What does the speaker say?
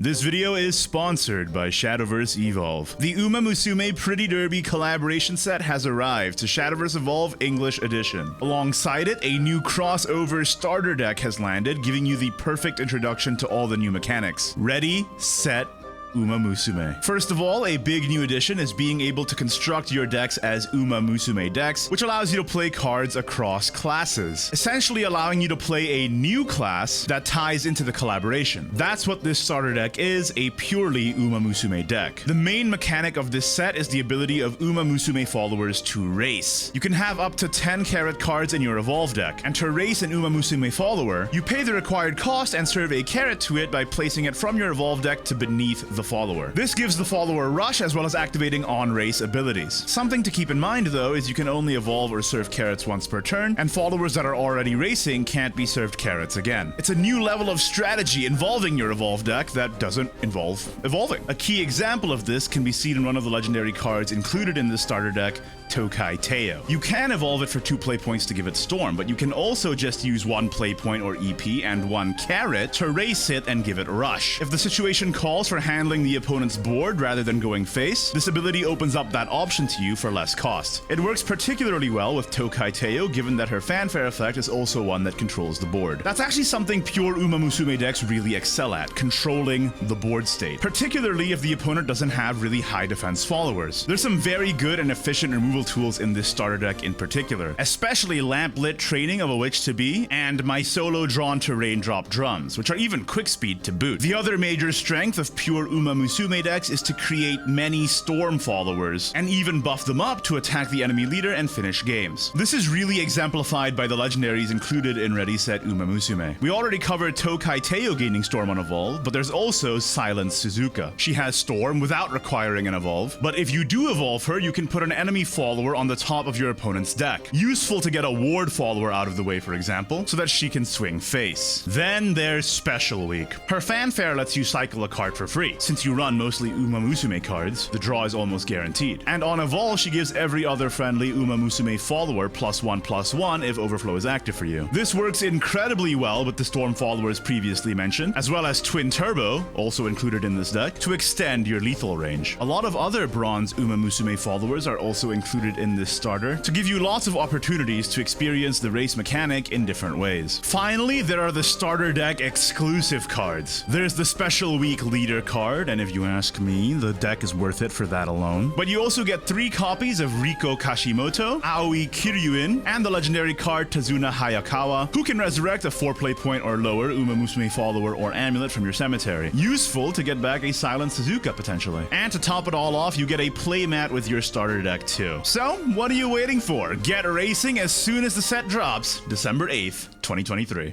This video is sponsored by Shadowverse Evolve. The Umamusume Pretty Derby collaboration set has arrived to Shadowverse Evolve English Edition. Alongside it, a new crossover starter deck has landed, giving you the perfect introduction to all the new mechanics. Ready, set, Umamusume. First of all, a big new addition is being able to construct your decks as Umamusume decks, which allows you to play cards across classes, essentially allowing you to play a new class that ties into the collaboration. That's what this starter deck is, a purely Umamusume deck. The main mechanic of this set is the ability of Umamusume followers to race. You can have up to 10 carrot cards in your Evolve deck, and to race an Umamusume follower, you pay the required cost and serve a carrot to it by placing it from your Evolve deck to beneath the follower. This gives the follower rush as well as activating on-race abilities. Something to keep in mind though is you can only evolve or serve carrots once per turn, and followers that are already racing can't be served carrots again. It's a new level of strategy involving your Evolve deck that doesn't involve evolving. A key example of this can be seen in one of the legendary cards included in this starter deck, Tokai Teio. You can evolve it for 2 play points to give it Storm, but you can also just use 1 play point or EP and 1 carrot to race it and give it Rush. If the situation calls for handling the opponent's board rather than going face, this ability opens up that option to you for less cost. It works particularly well with Tokai Teio, given that her fanfare effect is also one that controls the board. That's actually something pure Umamusume decks really excel at, controlling the board state, particularly if the opponent doesn't have really high defense followers. There's some very good and efficient removal tools in this starter deck in particular, especially Lamplit Training of a Witch to Be and my solo drawn to Raindrop Drums, which are even quick speed to boot. The other major strength of pure Umamusume decks is to create many Storm followers and even buff them up to attack the enemy leader and finish games. This is really exemplified by the legendaries included in Ready Set Umamusume. We already covered Tokai Teio gaining Storm on Evolve, but there's also Silent Suzuka. She has Storm without requiring an Evolve, but if you do evolve her, you can put an enemy follower on the top of your opponent's deck. Useful to get a ward follower out of the way, for example, so that she can swing face. Then there's Special Week. Her fanfare lets you cycle a card for free. Since you run mostly Umamusume cards, the draw is almost guaranteed. And on Evolve, she gives every other friendly Umamusume follower +1/+1 if Overflow is active for you. This works incredibly well with the Storm followers previously mentioned, as well as Twin Turbo, also included in this deck, to extend your lethal range. A lot of other bronze Umamusume followers are also included in this starter to give you lots of opportunities to experience the race mechanic in different ways. Finally, there are the starter deck exclusive cards. There's the Special Week Leader card, and if you ask me, the deck is worth it for that alone. But you also get 3 copies of Riko Kashimoto, Aoi Kiryuin, and the legendary card Tazuna Hayakawa, who can resurrect a 4 play point or lower Umamusume follower or amulet from your cemetery. Useful to get back a Silent Suzuka potentially. And to top it all off, you get a playmat with your starter deck too. So, what are you waiting for? Get racing as soon as the set drops, December 8th, 2023.